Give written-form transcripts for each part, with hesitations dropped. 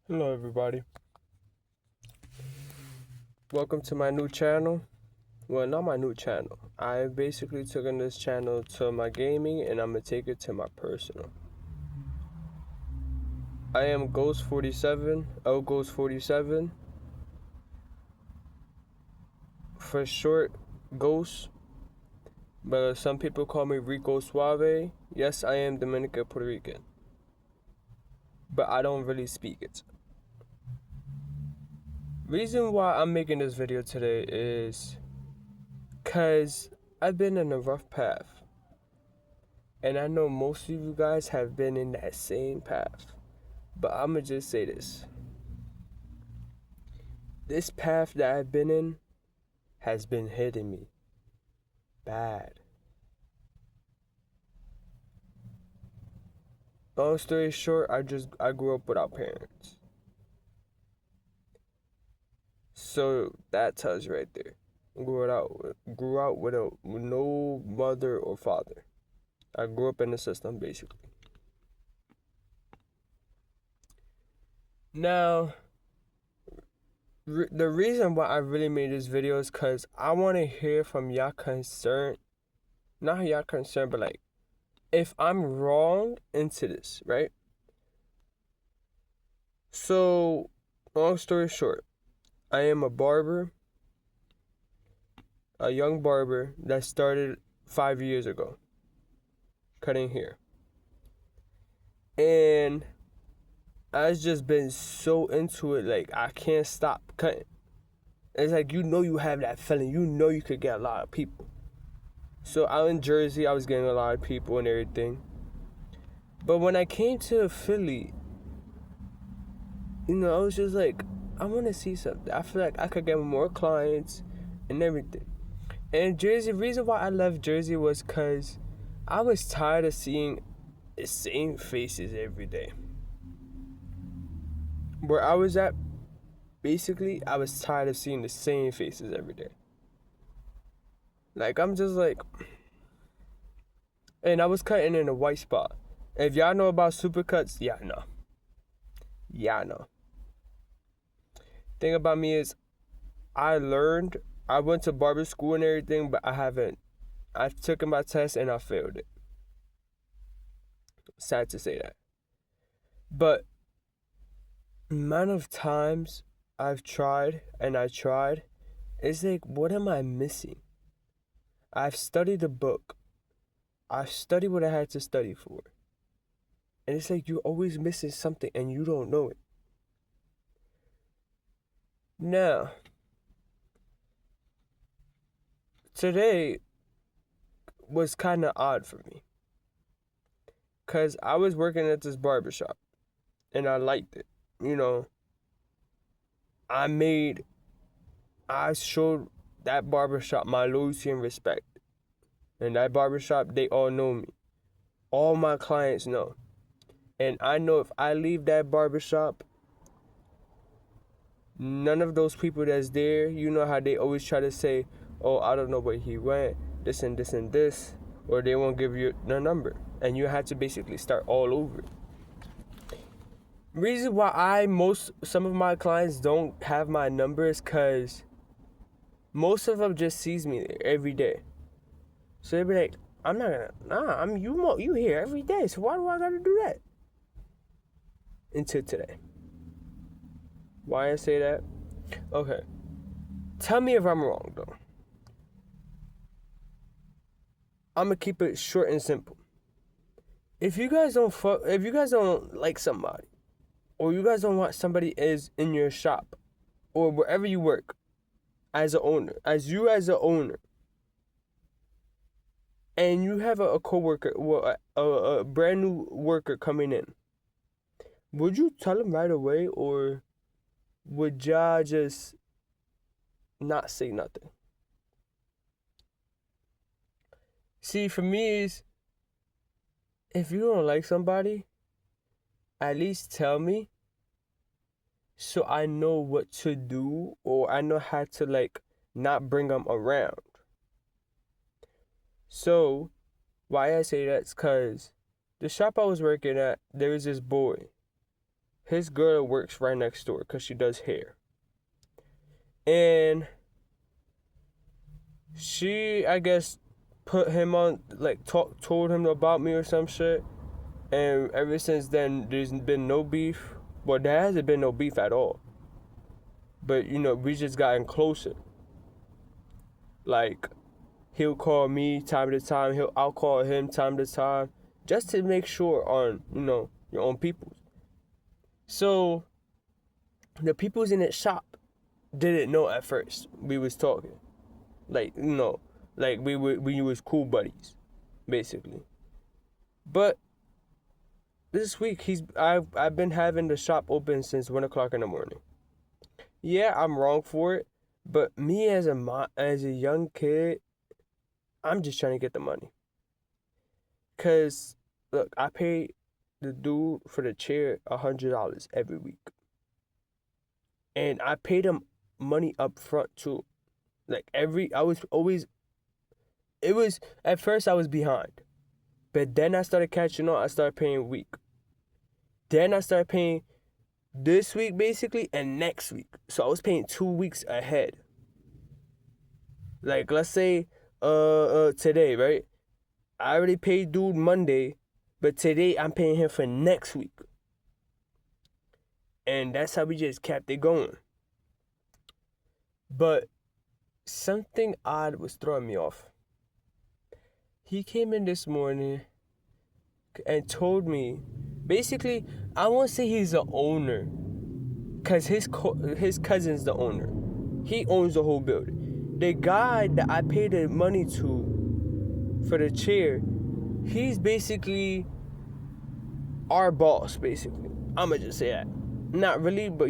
Hello everybody. Welcome to my new channel. Well, not my new channel. I basically taken this channel to my gaming and I'm gonna take it to my personal. I am Ghost47, L Ghost47. For short, Ghost. But some people call me Rico Suave. Yes, I am Dominican Puerto Rican. But I don't really speak it. Reason why I'm making this video today is cause I've been in a rough path. And I know most of you guys have been in that same path. But I'ma just say this. This path that I've been in has been hitting me bad. Long story short, I grew up without parents. So that tells you right there. Grew out with no mother or father. I grew up in the system basically. Now, the reason why I really made this video is because I want to hear from y'all concerned, not y'all concerned, but like, if I'm wrong into this, right? So, long story short, I am a barber, a young barber that started 5 years ago, cutting hair. And I've just been so into it, like, I can't stop cutting. It's like, you have that feeling, you could get a lot of people. So out in Jersey, I was getting a lot of people and everything. But when I came to Philly, I was just like, I want to see something. I feel like I could get more clients and everything. And Jersey, the reason why I left Jersey was because I was tired of seeing the same faces every day. Where I was at, basically, I was tired of seeing the same faces every day. Like, I'm just like, and I was cutting in a white spot. If y'all know about supercuts, yeah, no. Yeah, no. Thing about me is, I went to barber school and everything, but I took my test and I failed it. Sad to say that. But amount of times I've tried and I tried, it's like, what am I missing? I've studied the book. I've studied what I had to study for. And it's like you're always missing something and you don't know it. Now, today was kind of odd for me. Because I was working at this barbershop and I liked it. I showed that barbershop my loyalty and respect. And that barbershop, they all know me. All my clients know. And I know if I leave that barbershop, none of those people that's there, you know how they always try to say, oh, I don't know where he went, this and this and this, or they won't give you the number. And you have to basically start all over. Reason why some of my clients don't have my number is because most of them just sees me there every day. So they be like, I'm not gonna, you here every day, so why do I gotta do that? Until today. Why I say that? Okay. Tell me if I'm wrong though. I'm gonna keep it short and simple. If you guys don't like somebody, or you guys don't want somebody is in your shop, or wherever you work, as an owner, and you have a coworker, a brand new worker coming in, would you tell him right away, or would y'all just not say nothing? See, for me is, if you don't like somebody, at least tell me so I know what to do, or I know how to like not bring them around. So why I say that's because the shop I was working at, there was this boy. his girl works right next door because she does hair. And she, I guess, put him on, like, told him about me or some shit. And ever since then, there's been no beef. Well, there hasn't been no beef at all. But, we just gotten closer. Like, he'll call me time to time. I'll call him time to time. Just to make sure on, your own peoples. So, the peoples in the shop didn't know at first we was talking. Like, like we was cool buddies, basically. But this week I've been having the shop open since 1:00 in the morning. Yeah, I'm wrong for it, but me as a young kid, I'm just trying to get the money. Cause look, I pay the dude for the chair $100 every week, and I paid him money up front too. Like I was always. It was at first I was behind, but then I started catching on. I started paying week. Then I started paying this week basically and next week. So I was paying 2 weeks ahead. Like let's say today, right? I already paid dude Monday, but today I'm paying him for next week. And that's how we just kept it going. But something odd was throwing me off. He came in this morning and told me, basically, I won't say he's the owner, because his cousin's the owner. He owns the whole building. The guy that I paid the money to for the chair, he's basically our boss, basically. I'ma just say that. Not really, but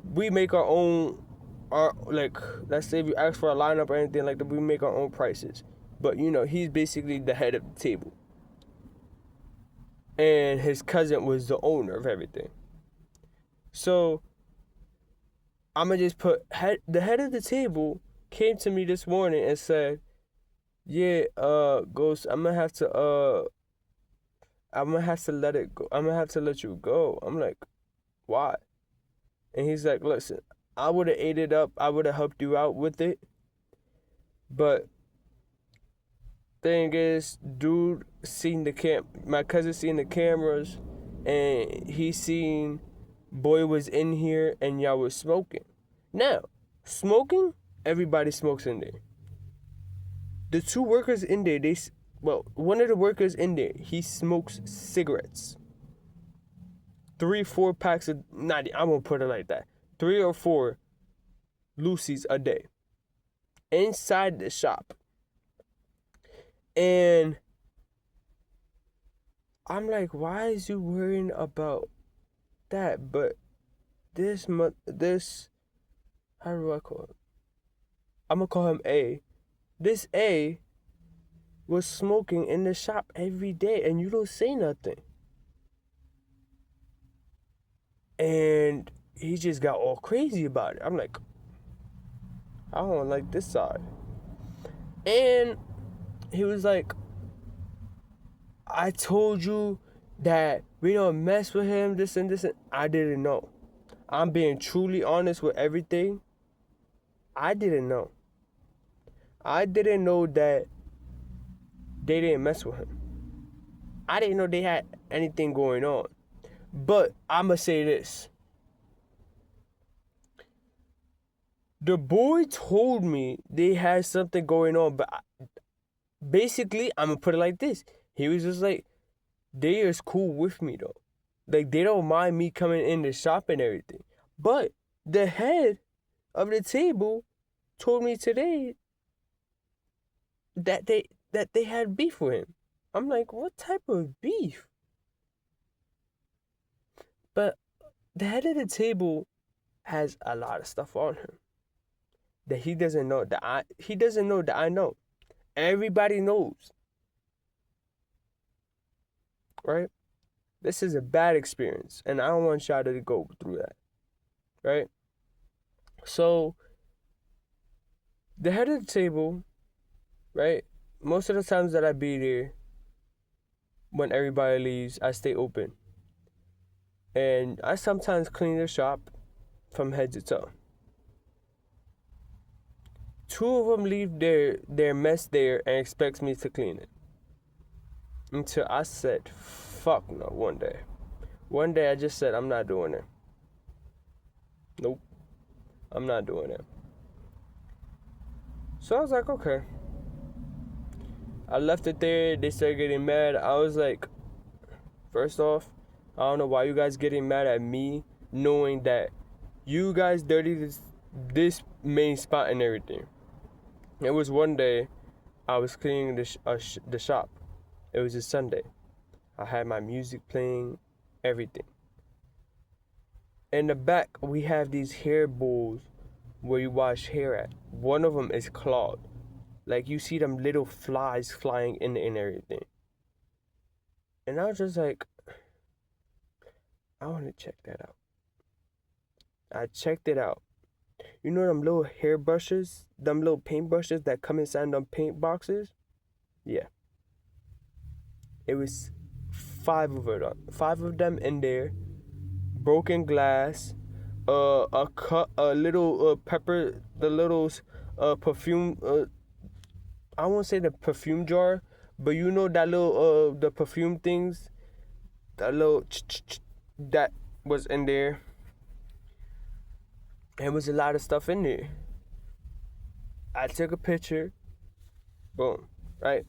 we make our own, like, let's say if you ask for a lineup or anything like that, we make our own prices. But, he's basically the head of the table. And his cousin was the owner of everything. So, I'm going to just put, the head of the table came to me this morning and said, yeah, Ghost, I'm going to have to let it go. I'm going to have to let you go. I'm like, why? And he's like, listen, I would have ate it up. I would have helped you out with it. But thing is, dude seen my cousin seen the cameras, and he seen boy was in here and y'all was smoking. Now, smoking, everybody smokes in there. The two workers in there, one of the workers in there, he smokes cigarettes. 3-4 packs of, not, I'm gonna put it like that, 3 or 4 Lucy's a day inside the shop. And I'm like, why is you worrying about that? But this, how do I call him? I'm gonna call him A. This A was smoking in the shop every day, and you don't say nothing. And he just got all crazy about it. I'm like, I don't like this side. And he was like, I told you that we don't mess with him, this and this. And I didn't know. I'm being truly honest with everything. I didn't know. I didn't know that they didn't mess with him. I didn't know they had anything going on. But I'ma say this. The boy told me they had something going on, but basically, I'm gonna put it like this. He was just like, they is cool with me though. Like, they don't mind me coming in the shop and everything. But the head of the table told me today that they had beef with him. I'm like, what type of beef? But the head of the table has a lot of stuff on him that he doesn't know that I know. Everybody knows. Right? This is a bad experience, and I don't want y'all to go through that. Right? So, the head of the table, right? Most of the times that I be there, when everybody leaves, I stay open. And I sometimes clean the shop from head to toe. Two of them leave their mess there and expects me to clean it. Until I said, fuck no, one day. One day I just said, I'm not doing it. Nope, I'm not doing it. So I was like, okay. I left it there. They started getting mad. I was like, first off, I don't know why you guys getting mad at me, knowing that you guys dirty this main spot and everything. It was one day I was cleaning the shop. It was a Sunday. I had my music playing, everything. In the back, we have these hair bowls where you wash hair at. One of them is clogged. Like, you see them little flies flying in and everything. And I was just like, I want to check that out. I checked it out. You know them little hair brushes, them little paint brushes that come inside them paint boxes? Yeah. It was five of them in there. Broken glass, a little pepper, the little perfume. I won't say the perfume jar, but you know that little the perfume things, that little that was in there. There was a lot of stuff in there. I took a picture. Boom. Right.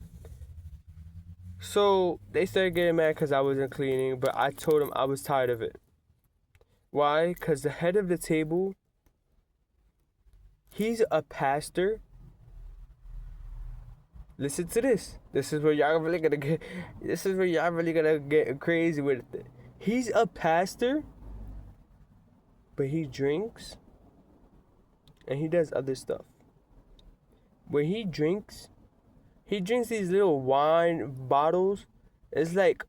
So they started getting mad because I wasn't cleaning, but I told them I was tired of it. Why? Because the head of the table, he's a pastor. Listen to this. This is where y'all really gonna get. This is where y'all really gonna get crazy with it. He's a pastor, but he drinks, and he does other stuff. When he drinks these little wine bottles. It's like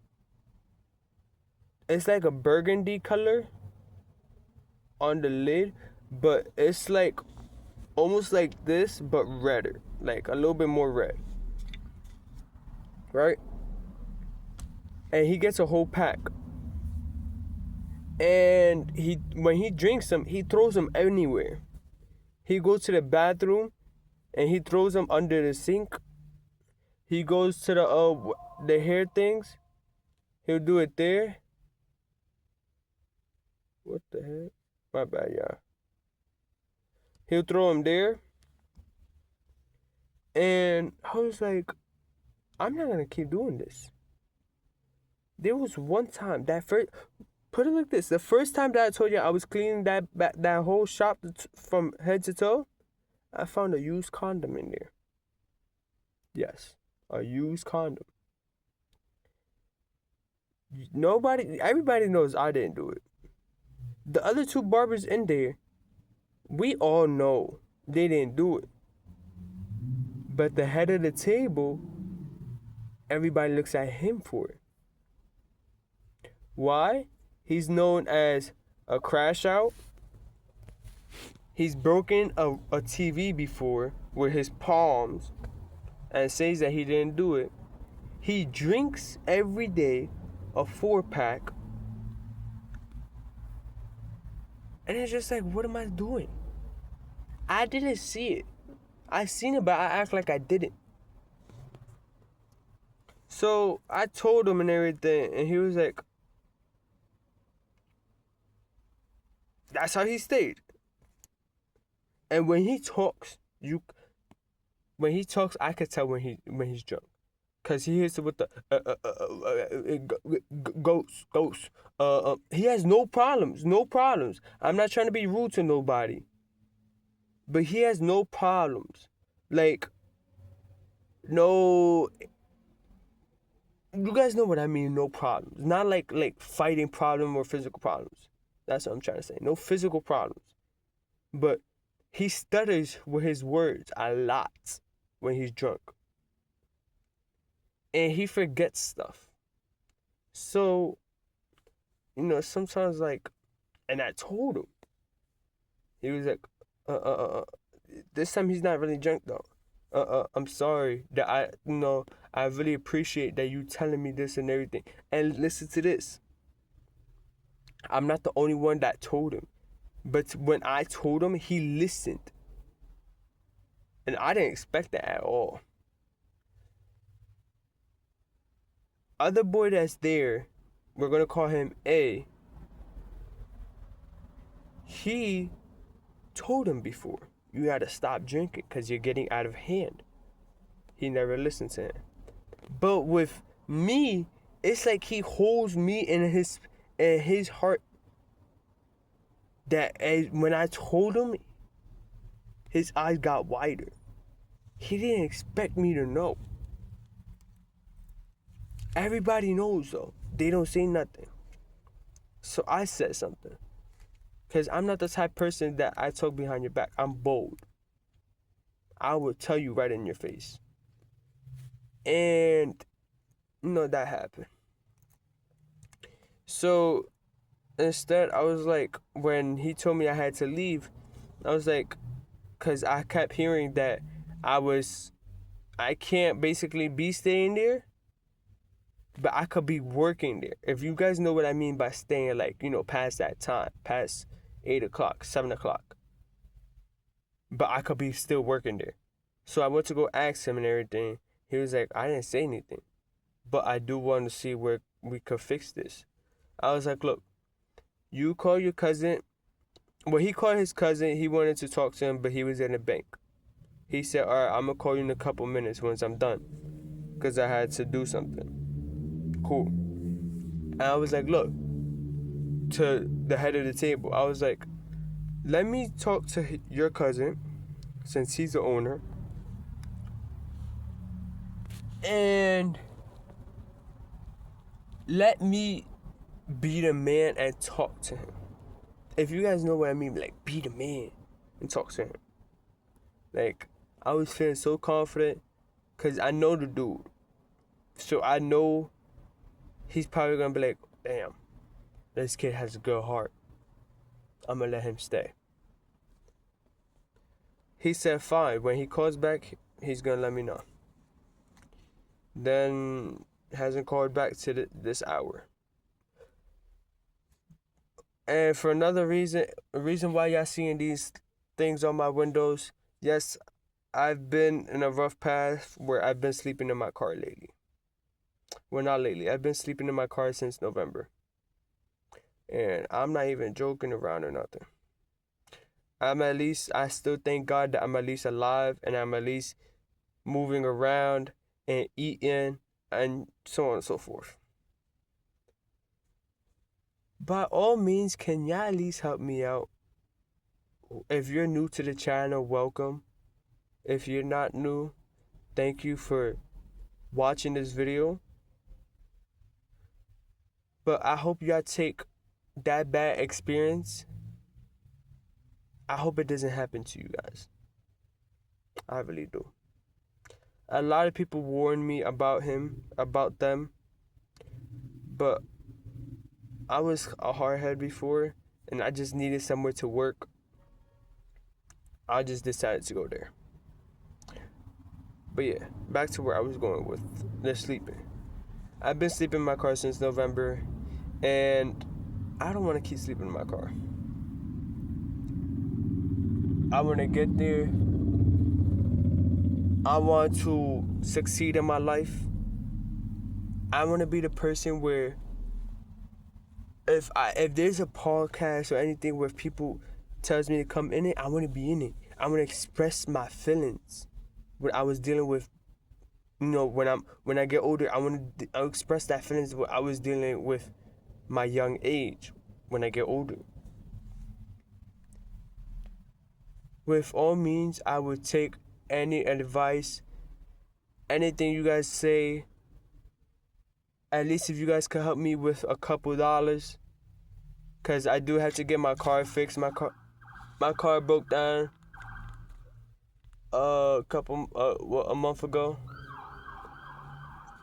a burgundy color on the lid, but it's like almost like this, but redder, like a little bit more red, right? And he gets a whole pack. And when he drinks them, he throws them anywhere. He goes to the bathroom, and he throws them under the sink. He goes to the hair things. He'll do it there. What the heck? My bad, y'all. He'll throw them there. And I was like, I'm not gonna keep doing this. There was one time put it like this: the first time that I told you I was cleaning that whole shop from head to toe, I found a used condom in there. Yes, a used condom. Everybody knows I didn't do it. The other two barbers in there, we all know they didn't do it. But the head of the table, everybody looks at him for it. Why? He's known as a crash out. He's broken a TV before with his palms and says that he didn't do it. He drinks every day a 4-pack. And it's just like, what am I doing? I didn't see it. I seen it, but I act like I didn't. So I told him and everything, and he was like, that's how he stayed. And when he talks, I could tell when he's drunk, cause he hits it with the ghost. He has no problems. I'm not trying to be rude to nobody, but he has no problems. Like, no. You guys know what I mean, no problems. Not like fighting problem or physical problems. That's what I'm trying to say. No physical problems. But he stutters with his words a lot when he's drunk. And he forgets stuff. So, sometimes and I told him. He was like, this time he's not really drunk though. I'm sorry that I really appreciate that you telling me this and everything. And listen to this. I'm not the only one that told him. But when I told him, he listened. And I didn't expect that at all. Other boy that's there, we're gonna call him A. He told him before, you gotta stop drinking because you're getting out of hand. He never listened to him. But with me, it's like he holds me in his heart. That when I told him, his eyes got wider. He didn't expect me to know. Everybody knows though. They don't say nothing. So I said something. Because I'm not the type of person that I talk behind your back. I'm bold. I will tell you right in your face. And, that happened. So, instead, I was like, when he told me I had to leave, I was like, because I kept hearing that I can't basically be staying there, but I could be working there. If you guys know what I mean by staying, like, past that time, past 8 o'clock, 7 o'clock. But I could be still working there. So I went to go ask him and everything. He was like, I didn't say anything, but I do want to see where we could fix this. I was like, look, you call your cousin. Well, he called his cousin. He wanted to talk to him, but he was in the bank. He said, all right, I'm going to call you in a couple minutes once I'm done, because I had to do something. Cool. And I was like, look, to the head of the table, I was like, let me talk to your cousin, since he's the owner, and let me be the man and talk to him. If you guys know what I mean, like, be the man and talk to him. Like, I was feeling so confident because I know the dude. So I know he's probably going to be like, damn, this kid has a good heart. I'm going to let him stay. He said, fine. When he calls back, he's going to let me know. Then hasn't called back to this hour. And for another reason, a reason why y'all seeing these things on my windows, yes, I've been in a rough path where I've been sleeping in my car lately. Well, not lately. I've been sleeping in my car since November. And I'm not even joking around or nothing. I still thank God that I'm at least alive and I'm at least moving around and eating and so on and so forth. By all means, can y'all at least help me out? If you're new to the channel, welcome. If you're not new, thank you for watching this video. But I hope y'all take that bad experience. I hope it doesn't happen to you guys. I really do. A lot of people warned me about them. But I was a hardhead before, and I just needed somewhere to work. I just decided to go there. But yeah, back to where I was going with the sleeping. I've been sleeping in my car since November, and I don't want to keep sleeping in my car. I want to get there. I want to succeed in my life. I want to be the person where if there's a podcast or anything where people tells me to come in it, I want to be in it. I want to express my feelings. What I was dealing with, when I get older, I'll express that feelings what I was dealing with my young age when I get older. With all means, I would take any advice, anything you guys say. At least if you guys could help me with a couple dollars, cause I do have to get my car fixed. My car broke down a month ago,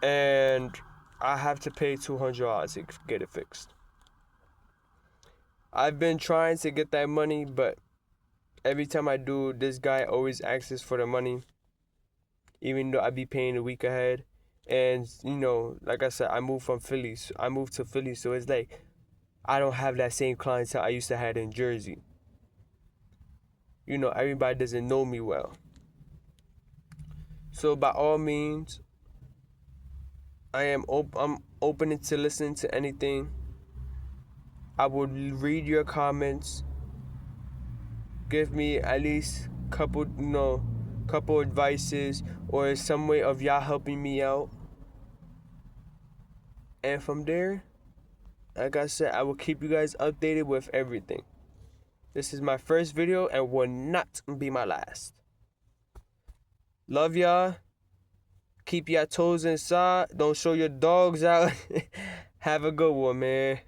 and I have to pay $200 to get it fixed. I've been trying to get that money, but every time I do, this guy always asks for the money, even though I be paying a week ahead. And like I said, I moved to Philly, so it's like I don't have that same clientele I used to have in Jersey. You know, everybody doesn't know me well. So by all means, I'm open to listening to anything. I would read your comments. Give me at least couple advices or some way of y'all helping me out. And from there, like I said, I will keep you guys updated with everything. This is my first video and will not be my last. Love y'all. Keep your toes inside. Don't show your dogs out. Have a good one, man.